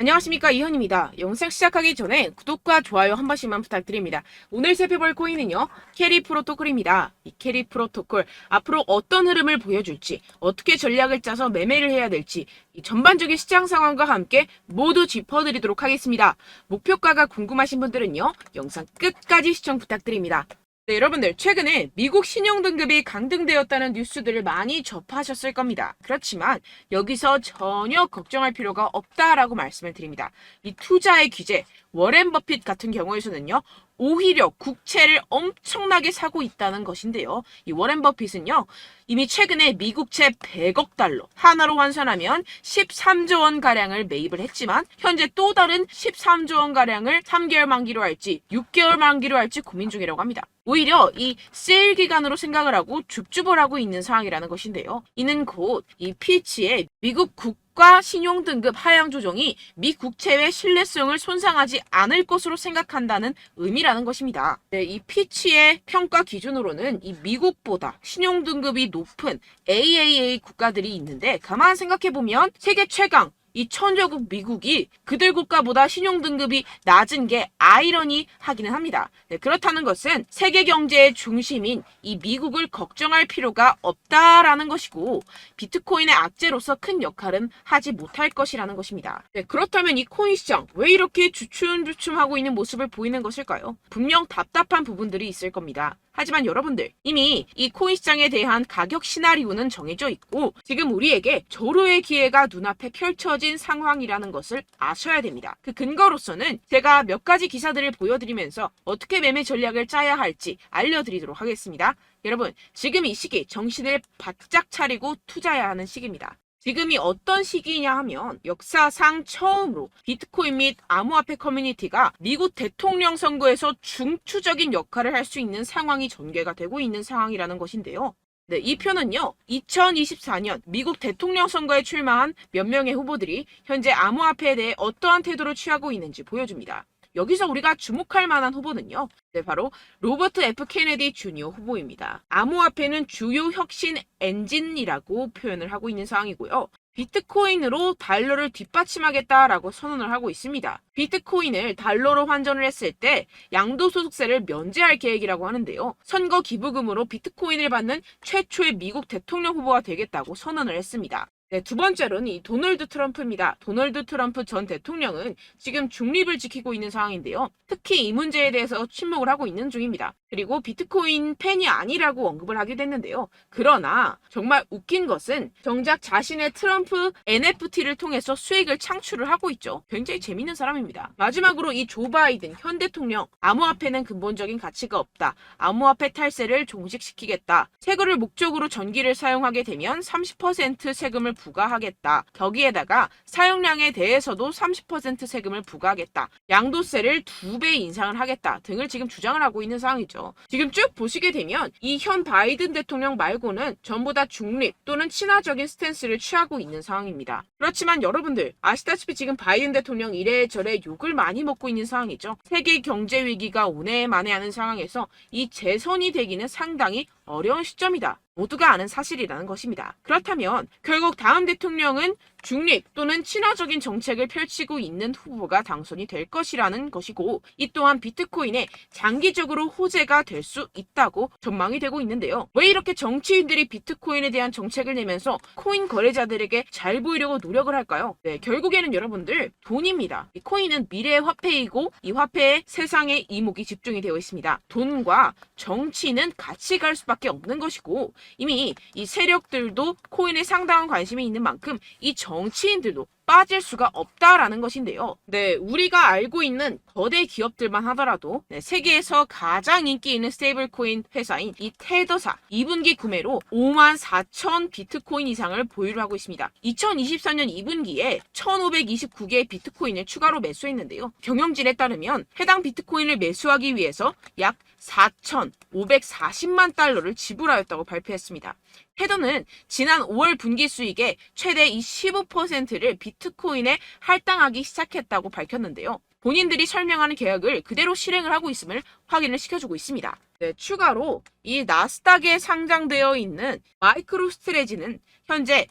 안녕하십니까, 이현입니다. 영상 시작하기 전에 구독과 좋아요 한 번씩만 부탁드립니다. 오늘 살펴볼 코인은요, 캐리 프로토콜입니다. 이 캐리 프로토콜 앞으로 어떤 흐름을 보여줄지, 어떻게 전략을 짜서 매매를 해야 될지 이 전반적인 시장 상황과 함께 모두 짚어드리도록 하겠습니다. 목표가가 궁금하신 분들은요, 영상 끝까지 시청 부탁드립니다. 네, 여러분들 최근에 미국 신용등급이 강등되었다는 뉴스들을 많이 접하셨을 겁니다. 그렇지만 여기서 전혀 걱정할 필요가 없다라고 말씀을 드립니다. 이 투자의 규제, 워렌 버핏 같은 경우에서는요, 오히려 국채를 엄청나게 사고 있다는 것인데요. 이 워렌 버핏은요, 이미 최근에 미국채 100억 달러, 하나로 환산하면 13조 원 가량을 매입을 했지만 현재 또 다른 13조 원 가량을 3개월 만기로 할지 6개월 만기로 할지 고민 중이라고 합니다. 오히려 이 세일 기간으로 생각을 하고 줍줍을 하고 있는 상황이라는 것인데요. 이는 곧 이 피치의 미국 국가 신용등급 하향 조정이 미 국채의 신뢰성을 손상하지 않을 것으로 생각한다는 의미라는 것입니다. 네, 이 피치의 평가 기준으로는 이 미국보다 신용등급이 높은 AAA 국가들이 있는데 가만 생각해보면 세계 최강 이 천조국 미국이 그들 국가보다 신용등급이 낮은 게 아이러니하기는 합니다. 네, 그렇다는 것은 세계 경제의 중심인 이 미국을 걱정할 필요가 없다라는 것이고 비트코인의 악재로서 큰 역할은 하지 못할 것이라는 것입니다. 네, 그렇다면 이 코인 시장 왜 이렇게 주춤주춤하고 있는 모습을 보이는 것일까요? 분명 답답한 부분들이 있을 겁니다. 하지만 여러분들 이미 이 코인 시장에 대한 가격 시나리오는 정해져 있고 지금 우리에게 조로의 기회가 눈앞에 펼쳐진 상황이라는 것을 아셔야 됩니다. 그 근거로서는 제가 몇 가지 기사들을 보여드리면서 어떻게 매매 전략을 짜야 할지 알려드리도록 하겠습니다. 여러분 지금 이 시기 정신을 바짝 차리고 투자해야 하는 시기입니다. 지금이 어떤 시기냐 하면 역사상 처음으로 비트코인 및 암호화폐 커뮤니티가 미국 대통령 선거에서 중추적인 역할을 할 수 있는 상황이 전개가 되고 있는 상황이라는 것인데요. 네, 이 표는요, 2024년 미국 대통령 선거에 출마한 몇 명의 후보들이 현재 암호화폐에 대해 어떠한 태도를 취하고 있는지 보여줍니다. 여기서 우리가 주목할 만한 후보는요, 네, 바로 로버트 F 케네디 주니어 후보입니다. 암호화폐는 주요 혁신 엔진이라고 표현을 하고 있는 상황이고요. 비트코인으로 달러를 뒷받침하겠다라고 선언을 하고 있습니다. 비트코인을 달러로 환전을 했을 때 양도소득세를 면제할 계획이라고 하는데요. 선거 기부금으로 비트코인을 받는 최초의 미국 대통령 후보가 되겠다고 선언을 했습니다. 네, 두 번째로는 이 도널드 트럼프입니다. 도널드 트럼프 전 대통령은 지금 중립을 지키고 있는 상황인데요. 특히 이 문제에 대해서 침묵을 하고 있는 중입니다. 그리고 비트코인 팬이 아니라고 언급을 하게 됐는데요. 그러나 정말 웃긴 것은 정작 자신의 트럼프 NFT를 통해서 수익을 창출을 하고 있죠. 굉장히 재밌는 사람입니다. 마지막으로 이 조 바이든 현 대통령, 암호화폐는 근본적인 가치가 없다. 암호화폐 탈세를 종식시키겠다. 세금을 목적으로 전기를 사용하게 되면 30% 세금을 부과하겠다. 거기에다가 사용량에 대해서도 30% 세금을 부과하겠다. 양도세를 2배 인상을 하겠다 등을 지금 주장을 하고 있는 상황이죠. 지금 쭉 보시게 되면 이 현 바이든 대통령 말고는 전부 다 중립 또는 친화적인 스탠스를 취하고 있는 상황입니다. 그렇지만 여러분들 아시다시피 지금 바이든 대통령 이래저래 욕을 많이 먹고 있는 상황이죠. 세계 경제 위기가 오네 만에 하는 상황에서 이 재선이 되기는 상당히 어려운 시점이다. 모두가 아는 사실이라는 것입니다. 그렇다면 결국 다음 대통령은 중립 또는 친화적인 정책을 펼치고 있는 후보가 당선이 될 것이라는 것이고 이 또한 비트코인에 장기적으로 호재가 될 수 있다고 전망이 되고 있는데요. 왜 이렇게 정치인들이 비트코인에 대한 정책을 내면서 코인 거래자들에게 잘 보이려고 노력을 할까요? 네, 결국에는 여러분들 돈입니다. 이 코인은 미래의 화폐이고 이 화폐에 세상의 이목이 집중이 되어 있습니다. 돈과 정치는 같이 갈 수밖에 없는 것이고 이미 이 세력들도 코인에 상당한 관심이 있는 만큼 이 정치인들도 빠질 수가 없다라는 것인데요. 네, 우리가 알고 있는 거대 기업들만 하더라도 세계에서 가장 인기 있는 스테이블 코인 회사인 이 테더사 2분기 구매로 54,000 비트코인 이상을 보유를 하고 있습니다. 2024년 2분기에 1,529개의 비트코인을 추가로 매수했는데요. 경영진에 따르면 해당 비트코인을 매수하기 위해서 약 4,540만 달러를 지불하였다고 발표했습니다. 테더는 지난 5월 분기 수익의 최대 15%를 비트코인에 할당하기 시작했다고 밝혔는데요. 본인들이 설명하는 계약을 그대로 실행을 하고 있음을 확인을 시켜주고 있습니다. 네, 추가로 이 나스닥에 상장되어 있는 마이크로스트레지는 현재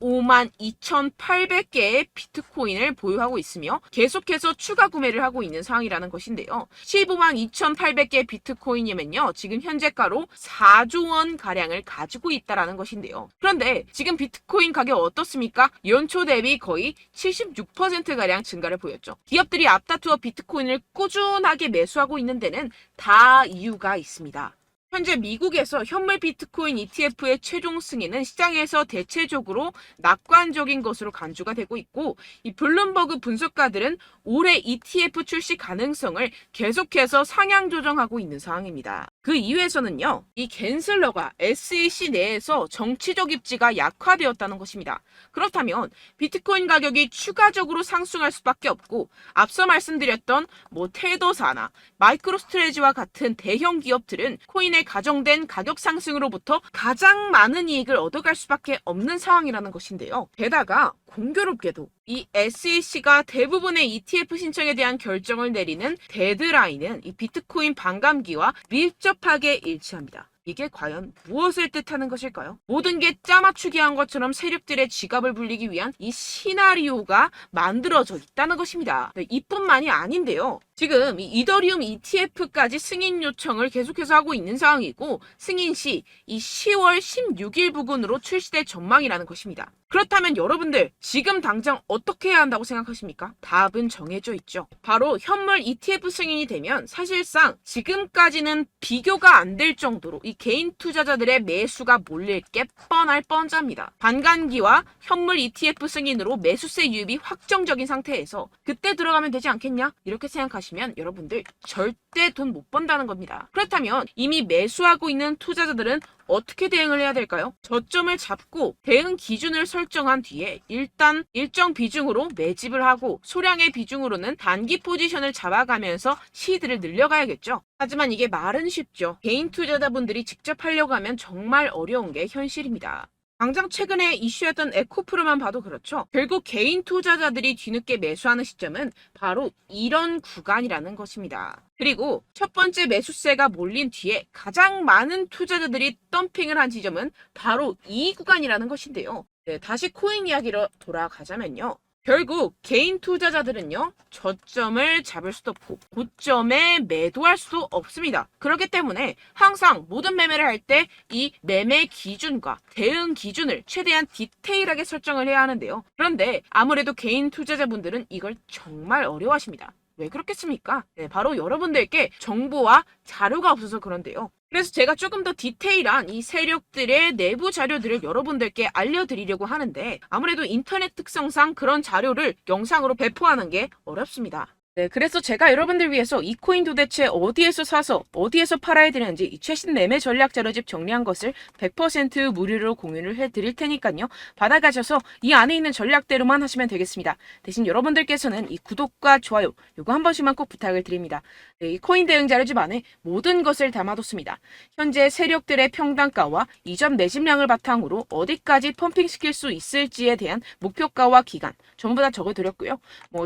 152,800개의 비트코인을 보유하고 있으며 계속해서 추가 구매를 하고 있는 상황이라는 것인데요. 152,800개 비트코인이면요. 지금 현재가로 4조 원 가량을 가지고 있다라는 것인데요. 그런데 지금 비트코인 가격 어떻습니까? 연초 대비 거의 76%가량 증가를 보였죠. 기업들이 앞다투어 비트코인을 꾸준하게 매수하고 있는 데는 다 이유가 있습니다. 현재 미국에서 현물 비트코인 ETF의 최종 승인은 시장에서 대체적으로 낙관적인 것으로 간주가 되고 있고, 이 블룸버그 분석가들은 올해 ETF 출시 가능성을 계속해서 상향 조정하고 있는 상황입니다. 그 이유에서는요, 이 갠슬러가 SEC 내에서 정치적 입지가 약화되었다는 것입니다. 그렇다면 비트코인 가격이 추가적으로 상승할 수밖에 없고, 앞서 말씀드렸던 테더사나 마이크로스트레지와 같은 대형 기업들은 코인의 가정된 가격 상승으로부터 가장 많은 이익을 얻어갈 수밖에 없는 상황이라는 것인데요. 게다가 공교롭게도 이 SEC가 대부분의 ETF 신청에 대한 결정을 내리는 데드라인은 이 비트코인 반감기와 밀접하게 일치합니다. 이게 과연 무엇을 뜻하는 것일까요? 모든 게 짜맞추기 한 것처럼 세력들의 지갑을 불리기 위한 이 시나리오가 만들어져 있다는 것입니다. 이뿐만이 아닌데요. 지금 이 이더리움 ETF까지 승인 요청을 계속해서 하고 있는 상황이고, 승인 시 이 10월 16일 부근으로 출시될 전망이라는 것입니다. 그렇다면 여러분들 지금 당장 어떻게 해야 한다고 생각하십니까? 답은 정해져 있죠. 바로 현물 ETF 승인이 되면 사실상 지금까지는 비교가 안 될 정도로 이 개인 투자자들의 매수가 몰릴 게 뻔할 뻔잡니다. 반감기와 현물 ETF 승인으로 매수세 유입이 확정적인 상태에서 그때 들어가면 되지 않겠냐? 이렇게 생각하시면 여러분들 절대 돈 못 번다는 겁니다. 그렇다면 이미 매수하고 있는 투자자들은 어떻게 대응을 해야 될까요? 저점을 잡고 대응 기준을 설정한 뒤에 일단 일정 비중으로 매집을 하고 소량의 비중으로는 단기 포지션을 잡아가면서 시드를 늘려가야겠죠. 하지만 이게 말은 쉽죠. 개인 투자자분들이 직접 하려고 하면 정말 어려운 게 현실입니다. 당장 최근에 이슈였던 에코프로만 봐도 그렇죠. 결국 개인 투자자들이 뒤늦게 매수하는 시점은 바로 이런 구간이라는 것입니다. 그리고 첫 번째 매수세가 몰린 뒤에 가장 많은 투자자들이 덤핑을 한 지점은 바로 이 구간이라는 것인데요. 다시 코인 이야기로 돌아가자면요. 결국 개인 투자자들은요, 저점을 잡을 수도 없고 고점에 매도할 수도 없습니다. 그렇기 때문에 항상 모든 매매를 할 때 이 매매 기준과 대응 기준을 최대한 디테일하게 설정을 해야 하는데요. 그런데 아무래도 개인 투자자분들은 이걸 정말 어려워하십니다. 왜 그렇겠습니까? 바로 여러분들께 정보와 자료가 없어서 그런데요. 그래서 제가 조금 더 디테일한 이 세력들의 내부 자료들을 여러분들께 알려드리려고 하는데, 아무래도 인터넷 특성상 그런 자료를 영상으로 배포하는 게 어렵습니다. 그래서 제가 여러분들 위해서 이 코인 도대체 어디에서 사서 어디에서 팔아야 되는지 이 최신 매매 전략 자료집 정리한 것을 100% 무료로 공유를 해드릴 테니까요. 받아가셔서 이 안에 있는 전략대로만 하시면 되겠습니다. 대신 여러분들께서는 이 구독과 좋아요 요거 한 번씩만 꼭 부탁을 드립니다. 이 코인 대응 자료집 안에 모든 것을 담아뒀습니다. 현재 세력들의 평단가와 이전 매집량을 바탕으로 어디까지 펌핑시킬 수 있을지에 대한 목표가와 기간 전부 다 적어드렸고요.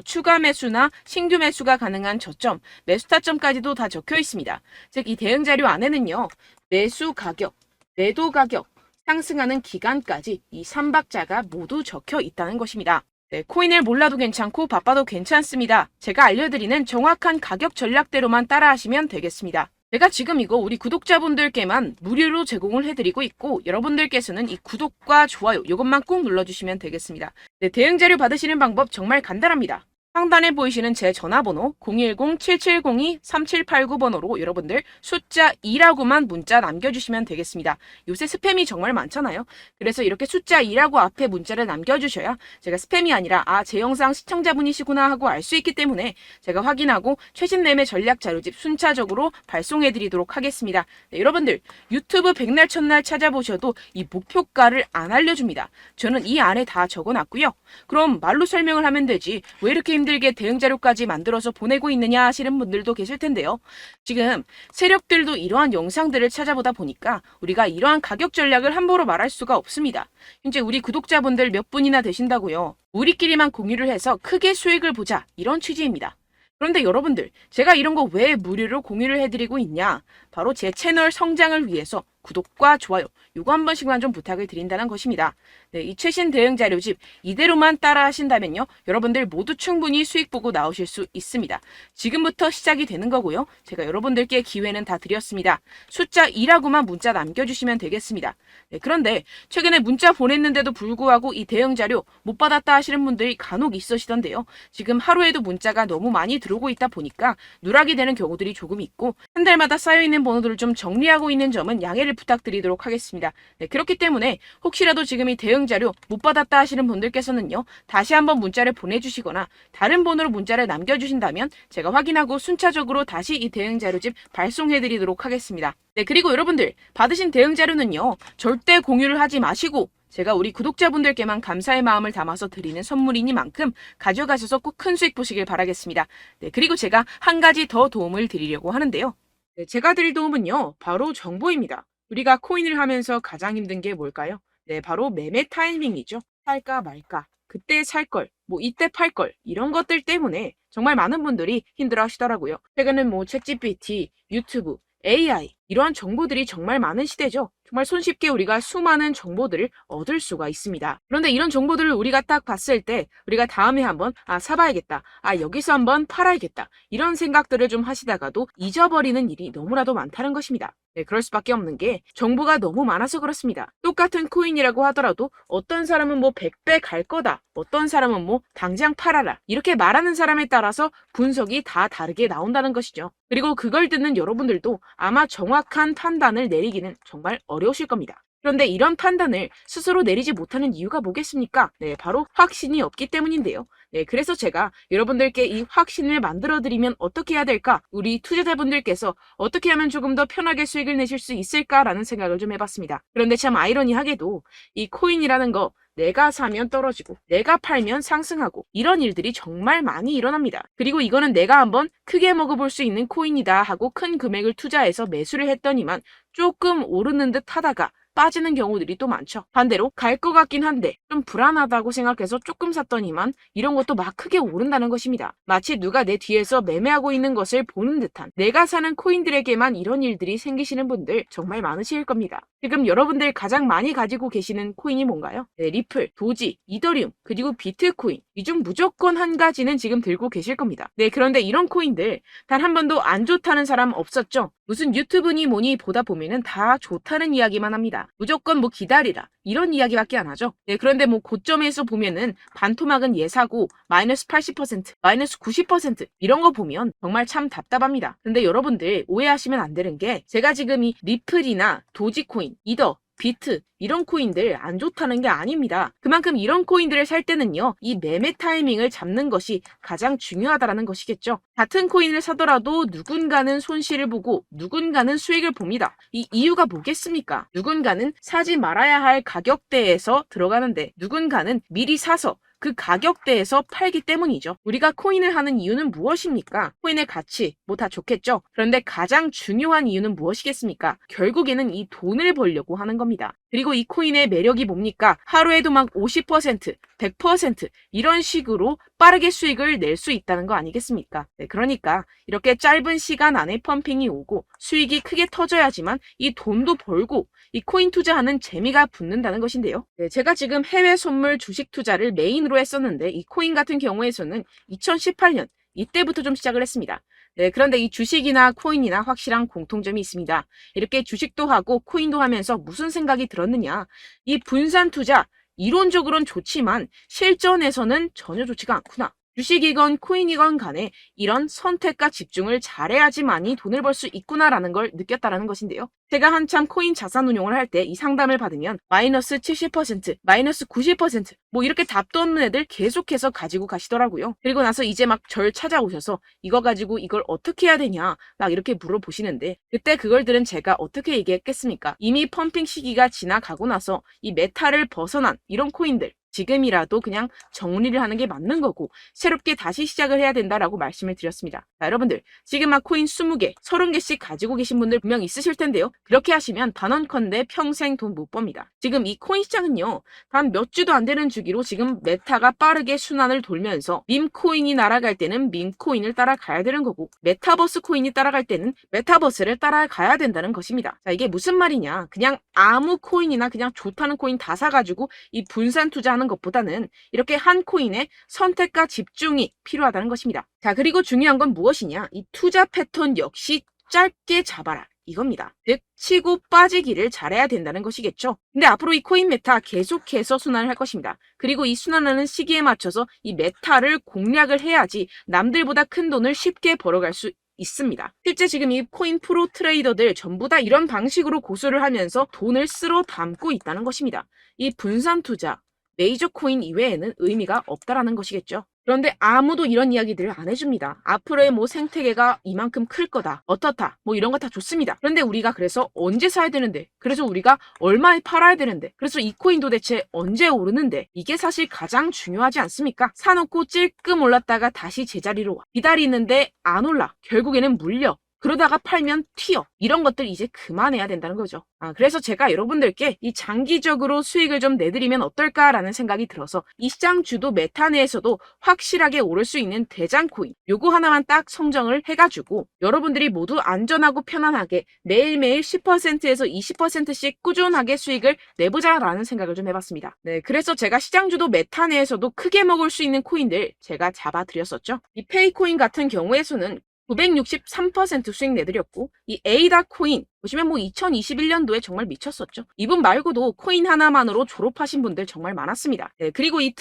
추가 매수나 신규 매수가 가능한 저점, 매수 타점까지도 다 적혀 있습니다. 즉 이 대응 자료 안에는요. 매수 가격, 매도 가격, 상승하는 기간까지 이 3박자가 모두 적혀 있다는 것입니다. 코인을 몰라도 괜찮고 바빠도 괜찮습니다. 제가 알려드리는 정확한 가격 전략대로만 따라하시면 되겠습니다. 제가 지금 이거 우리 구독자분들께만 무료로 제공을 해드리고 있고, 여러분들께서는 이 구독과 좋아요 이것만 꼭 눌러주시면 되겠습니다. 대응 자료 받으시는 방법 정말 간단합니다. 상단에 보이시는 제 전화번호 010-7702-3789번호로 여러분들 숫자 2라고만 문자 남겨주시면 되겠습니다. 요새 스팸이 정말 많잖아요. 그래서 이렇게 숫자 2라고 앞에 문자를 남겨주셔야 제가 스팸이 아니라 제 영상 시청자분이시구나 하고 알 수 있기 때문에 제가 확인하고 최신 매매 전략 자료집 순차적으로 발송해드리도록 하겠습니다. 여러분들 유튜브 백날 첫날 찾아보셔도 이 목표가를 안 알려줍니다. 저는 이 안에 다 적어놨고요. 그럼 말로 설명을 하면 되지 왜 이렇게 힘들게 대응 자료까지 만들어서 보내고 있느냐 하시는 분들도 계실 텐데요. 지금 세력들도 이러한 영상들을 찾아보다 보니까 우리가 이러한 가격 전략을 함부로 말할 수가 없습니다. 현재 우리 구독자분들 몇 분이나 되신다고요. 우리끼리만 공유를 해서 크게 수익을 보자 이런 취지입니다. 그런데 여러분들 제가 이런 거 왜 무료로 공유를 해드리고 있냐? 바로 제 채널 성장을 위해서 구독과 좋아요 요거 한 번씩만 좀 부탁을 드린다는 것입니다. 네, 이 최신 대응 자료집 이대로만 따라 하신다면요. 여러분들 모두 충분히 수익 보고 나오실 수 있습니다. 지금부터 시작이 되는 거고요. 제가 여러분들께 기회는 다 드렸습니다. 숫자 2라고만 문자 남겨주시면 되겠습니다. 네, 그런데 최근에 문자 보냈는데도 불구하고 이 대응 자료 못 받았다 하시는 분들이 간혹 있으시던데요. 지금 하루에도 문자가 너무 많이 들어오고 있다 보니까 누락이 되는 경우들이 조금 있고 한 달마다 쌓여있는 번호들을 좀 정리하고 있는 점은 양해를 부탁드리도록 하겠습니다. 네, 그렇기 때문에 혹시라도 지금 이 대응 자료 못 받았다 하시는 분들께서는요. 다시 한번 문자를 보내주시거나 다른 번호로 문자를 남겨주신다면 제가 확인하고 순차적으로 다시 이 대응 자료집 발송해드리도록 하겠습니다. 네, 그리고 여러분들 받으신 대응 자료는요. 절대 공유를 하지 마시고 제가 우리 구독자분들께만 감사의 마음을 담아서 드리는 선물이니만큼 가져가셔서 꼭 큰 수익 보시길 바라겠습니다. 네, 그리고 제가 한 가지 더 도움을 드리려고 하는데요. 네, 제가 드릴 도움은요. 바로 정보입니다. 우리가 코인을 하면서 가장 힘든 게 뭘까요? 네, 바로 매매 타이밍이죠. 살까 말까, 그때 살 걸, 뭐 이때 팔 걸, 이런 것들 때문에 정말 많은 분들이 힘들어 하시더라고요. 최근은 뭐 챗GPT, 유튜브, AI 이러한 정보들이 정말 많은 시대죠. 정말 손쉽게 우리가 수많은 정보들을 얻을 수가 있습니다. 그런데 이런 정보들을 우리가 딱 봤을 때 우리가 다음에 한번 사봐야겠다. 여기서 한번 팔아야겠다. 이런 생각들을 좀 하시다가도 잊어버리는 일이 너무나도 많다는 것입니다. 네, 그럴 수밖에 없는 게 정보가 너무 많아서 그렇습니다. 똑같은 코인이라고 하더라도 어떤 사람은 뭐 100배 갈 거다. 어떤 사람은 뭐 당장 팔아라. 이렇게 말하는 사람에 따라서 분석이 다 다르게 나온다는 것이죠. 그리고 그걸 듣는 여러분들도 아마 정확한 판단을 내리기는 정말 어려우실 겁니다. 그런데 이런 판단을 스스로 내리지 못하는 이유가 뭐겠습니까? 네, 바로 확신이 없기 때문인데요. 네, 그래서 제가 여러분들께 이 확신을 만들어드리면 어떻게 해야 될까? 우리 투자자분들께서 어떻게 하면 조금 더 편하게 수익을 내실 수 있을까라는 생각을 좀 해봤습니다. 그런데 참 아이러니하게도 이 코인이라는 거 내가 사면 떨어지고 내가 팔면 상승하고 이런 일들이 정말 많이 일어납니다. 그리고 이거는 내가 한번 크게 먹어볼 수 있는 코인이다 하고 큰 금액을 투자해서 매수를 했더니만 조금 오르는 듯 하다가 빠지는 경우들이 또 많죠. 반대로 갈 것 같긴 한데 좀 불안하다고 생각해서 조금 샀더니만 이런 것도 막 크게 오른다는 것입니다. 마치 누가 내 뒤에서 매매하고 있는 것을 보는 듯한 내가 사는 코인들에게만 이런 일들이 생기시는 분들 정말 많으실 겁니다. 지금 여러분들 가장 많이 가지고 계시는 코인이 뭔가요? 네, 리플, 도지, 이더리움, 그리고 비트코인 이 중 무조건 한 가지는 지금 들고 계실 겁니다. 네, 그런데 이런 코인들 단 한 번도 안 좋다는 사람 없었죠? 무슨 유튜브니 뭐니 보다 보면은 다 좋다는 이야기만 합니다. 무조건 뭐 기다리라 이런 이야기밖에 안 하죠. 네, 그런데 뭐 고점에서 보면은 반토막은 예사고 마이너스 80%, 마이너스 90% 이런 거 보면 정말 참 답답합니다. 근데 여러분들 오해하시면 안 되는 게 제가 지금 이 리플이나 도지코인, 이더, 비트 이런 코인들 안 좋다는 게 아닙니다. 그만큼 이런 코인들을 살 때는요. 이 매매 타이밍을 잡는 것이 가장 중요하다는 것이겠죠. 같은 코인을 사더라도 누군가는 손실을 보고 누군가는 수익을 봅니다. 이 이유가 뭐겠습니까? 누군가는 사지 말아야 할 가격대에서 들어가는데 누군가는 미리 사서 그 가격대에서 팔기 때문이죠. 우리가 코인을 하는 이유는 무엇입니까? 코인의 가치, 뭐 다 좋겠죠? 그런데 가장 중요한 이유는 무엇이겠습니까? 결국에는 이 돈을 벌려고 하는 겁니다. 그리고 이 코인의 매력이 뭡니까? 하루에도 막 50%, 100% 이런 식으로 빠르게 수익을 낼 수 있다는 거 아니겠습니까? 네, 그러니까 이렇게 짧은 시간 안에 펌핑이 오고 수익이 크게 터져야지만 이 돈도 벌고 이 코인 투자하는 재미가 붙는다는 것인데요. 네, 제가 지금 해외 선물 주식 투자를 메인으로 했었는데 이 코인 같은 경우에서는 2018년 이때부터 좀 시작을 했습니다. 네, 그런데 이 주식이나 코인이나 확실한 공통점이 있습니다. 이렇게 주식도 하고 코인도 하면서 무슨 생각이 들었느냐? 이 분산 투자 이론적으로는 좋지만 실전에서는 전혀 좋지가 않구나. 주식이건 코인이건 간에 이런 선택과 집중을 잘해야지만이 돈을 벌 수 있구나라는 걸 느꼈다라는 것인데요. 제가 한참 코인 자산 운용을 할 때 이 상담을 받으면 마이너스 70%, 마이너스 90%, 뭐 이렇게 답도 없는 애들 계속해서 가지고 가시더라고요. 그리고 나서 이제 막 절 찾아오셔서 이거 가지고 이걸 어떻게 해야 되냐 막 이렇게 물어보시는데 그때 그걸 들은 제가 어떻게 얘기했겠습니까? 이미 펌핑 시기가 지나가고 나서 이 메타를 벗어난 이런 코인들 지금이라도 그냥 정리를 하는 게 맞는 거고 새롭게 다시 시작을 해야 된다라고 말씀을 드렸습니다. 자, 여러분들 지금 막 코인 20개, 30개씩 가지고 계신 분들 분명 있으실 텐데요. 그렇게 하시면 단언컨대 평생 돈 못 법니다. 지금 이 코인 시장은요. 단 몇 주도 안 되는 주기로 지금 메타가 빠르게 순환을 돌면서 밈코인이 날아갈 때는 밈코인을 따라가야 되는 거고 메타버스 코인이 따라갈 때는 메타버스를 따라가야 된다는 것입니다. 자, 이게 무슨 말이냐. 그냥 아무 코인이나 그냥 좋다는 코인 다 사가지고 이 분산 투자하는 것보다는 이렇게 한 코인에 선택과 집중이 필요하다는 것입니다. 자, 그리고 중요한 건 무엇이냐? 이 투자 패턴 역시 짧게 잡아라. 이겁니다. 즉 치고 빠지기를 잘해야 된다는 것이겠죠. 근데 앞으로 이 코인 메타 계속해서 순환을 할 것입니다. 그리고 이 순환하는 시기에 맞춰서 이 메타를 공략을 해야지 남들보다 큰 돈을 쉽게 벌어갈 수 있습니다. 실제 지금 이 코인 프로 트레이더들 전부 다 이런 방식으로 고수를 하면서 돈을 쓸어 담고 있다는 것입니다. 이 분산 투자, 메이저 코인 이외에는 의미가 없다라는 것이겠죠. 그런데 아무도 이런 이야기들을 안 해줍니다. 앞으로의 뭐 생태계가 이만큼 클 거다. 어떻다. 뭐 이런 거 다 좋습니다. 그런데 우리가 그래서 언제 사야 되는데? 그래서 우리가 얼마에 팔아야 되는데? 그래서 이 코인 도대체 언제 오르는데? 이게 사실 가장 중요하지 않습니까? 사놓고 찔끔 올랐다가 다시 제자리로 와. 기다리는데 안 올라. 결국에는 물려. 그러다가 팔면 튀어. 이런 것들 이제 그만해야 된다는 거죠. 그래서 제가 여러분들께 이 장기적으로 수익을 좀 내드리면 어떨까라는 생각이 들어서 이 시장 주도 메타 내에서도 확실하게 오를 수 있는 대장 코인 요거 하나만 딱 선정을 해가지고 여러분들이 모두 안전하고 편안하게 매일매일 10%에서 20%씩 꾸준하게 수익을 내보자라는 생각을 좀 해봤습니다. 네, 그래서 제가 시장 주도 메타 내에서도 크게 먹을 수 있는 코인들 제가 잡아드렸었죠. 이 페이코인 같은 경우에서는 963% 수익 내드렸고 이 에이다 코인 보시면 뭐 2021년도에 정말 미쳤었죠. 이분 말고도 코인 하나만으로 졸업하신 분들 정말 많았습니다. 네, 그리고 이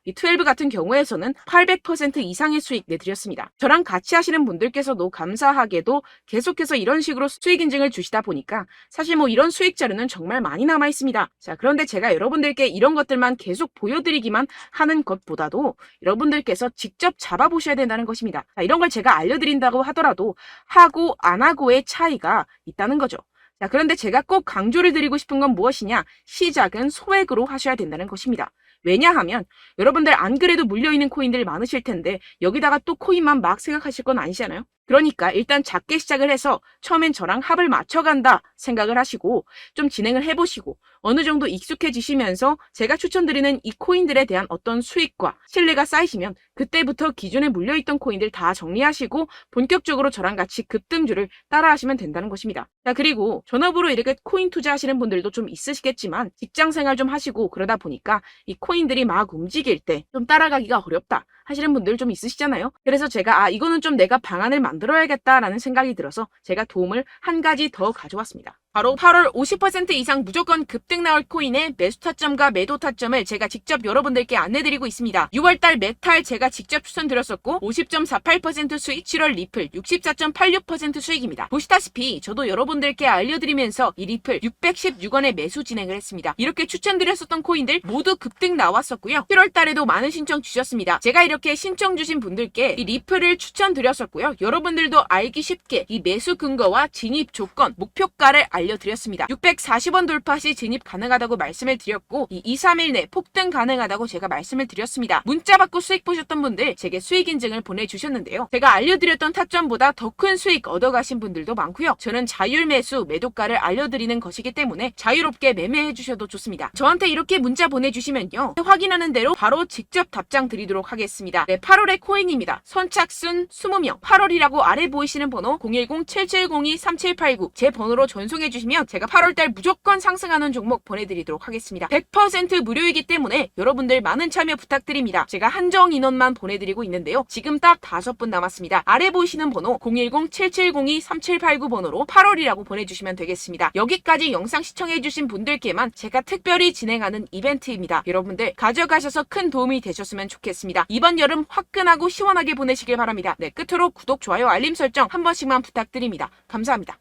12 같은 경우에서는 800% 이상의 수익 내드렸습니다. 저랑 같이 하시는 분들께서도 감사하게도 계속해서 이런 식으로 수익 인증을 주시다 보니까 사실 뭐 이런 수익 자료는 정말 많이 남아 있습니다. 자, 그런데 제가 여러분들께 이런 것들만 계속 보여드리기만 하는 것보다도 여러분들께서 직접 잡아보셔야 된다는 것입니다. 자, 이런 걸 제가 알려드린다고 하더라도 하고 안 하고의 차이가 있다는 거죠. 자, 그런데 제가 꼭 강조를 드리고 싶은 건 무엇이냐? 시작은 소액으로 하셔야 된다는 것입니다. 왜냐하면 여러분들 안 그래도 물려있는 코인들 많으실 텐데 여기다가 또 코인만 막 생각하실 건 아니잖아요. 그러니까 일단 작게 시작을 해서 처음엔 저랑 합을 맞춰간다 생각을 하시고 좀 진행을 해보시고 어느 정도 익숙해지시면서 제가 추천드리는 이 코인들에 대한 어떤 수익과 신뢰가 쌓이시면 그때부터 기존에 물려있던 코인들 다 정리하시고 본격적으로 저랑 같이 급등주를 따라하시면 된다는 것입니다. 자, 그리고 전업으로 이렇게 코인 투자하시는 분들도 좀 있으시겠지만 직장생활 좀 하시고 그러다 보니까 이 코인들이 막 움직일 때 좀 따라가기가 어렵다 하시는 분들 좀 있으시잖아요. 그래서 제가 이거는 좀 내가 방안을 만들어야겠다라는 생각이 들어서 제가 도움을 한 가지 더 가져왔습니다. 바로 8월 50% 이상 무조건 급등 나올 코인의 매수 타점과 매도 타점을 제가 직접 여러분들께 안내드리고 있습니다. 6월달 메탈 제가 직접 추천드렸었고 50.48% 수익, 7월 리플 64.86% 수익입니다. 보시다시피 저도 여러분들께 알려드리면서 이 리플 616원에 매수 진행을 했습니다. 이렇게 추천드렸었던 코인들 모두 급등 나왔었고요. 7월달에도 많은 신청 주셨습니다. 제가 이렇게 신청 주신 분들께 이 리플을 추천드렸었고요. 여러분들도 알기 쉽게 이 매수 근거와 진입 조건, 목표가를 알려드렸습니다. 640원 돌파 시 진입 가능하다고 말씀을 드렸고 이 2, 3일 내 폭등 가능하다고 제가 말씀을 드렸습니다. 문자 받고 수익 보셨던 분들 제게 수익 인증을 보내주셨는데요. 제가 알려드렸던 타점보다 더 큰 수익 얻어가신 분들도 많고요. 저는 자율 매수 매도가를 알려드리는 것이기 때문에 자유롭게 매매해 주셔도 좋습니다. 저한테 이렇게 문자 보내주시면요. 확인하는 대로 바로 직접 답장 드리도록 하겠습니다. 네, 8월의 코인입니다. 선착순 20명 8월이라고 아래 보이시는 번호 010-7702-3789 제 번호로 전송해 주시면 제가 8월달 무조건 상승하는 종목 보내드리도록 하겠습니다. 100% 무료이기 때문에 여러분들 많은 참여 부탁드립니다. 제가 한정 인원만 보내드리고 있는데요. 지금 딱 5분 남았습니다. 아래 보이시는 번호 010-7702-3789 번호로 8월이라고 보내주시면 되겠습니다. 여기까지 영상 시청해주신 분들께만 제가 특별히 진행하는 이벤트입니다. 여러분들 가져가셔서 큰 도움이 되셨으면 좋겠습니다. 이번 여름 화끈하고 시원하게 보내시길 바랍니다. 네, 끝으로 구독, 좋아요, 알림 설정 한 번씩만 부탁드립니다. 감사합니다.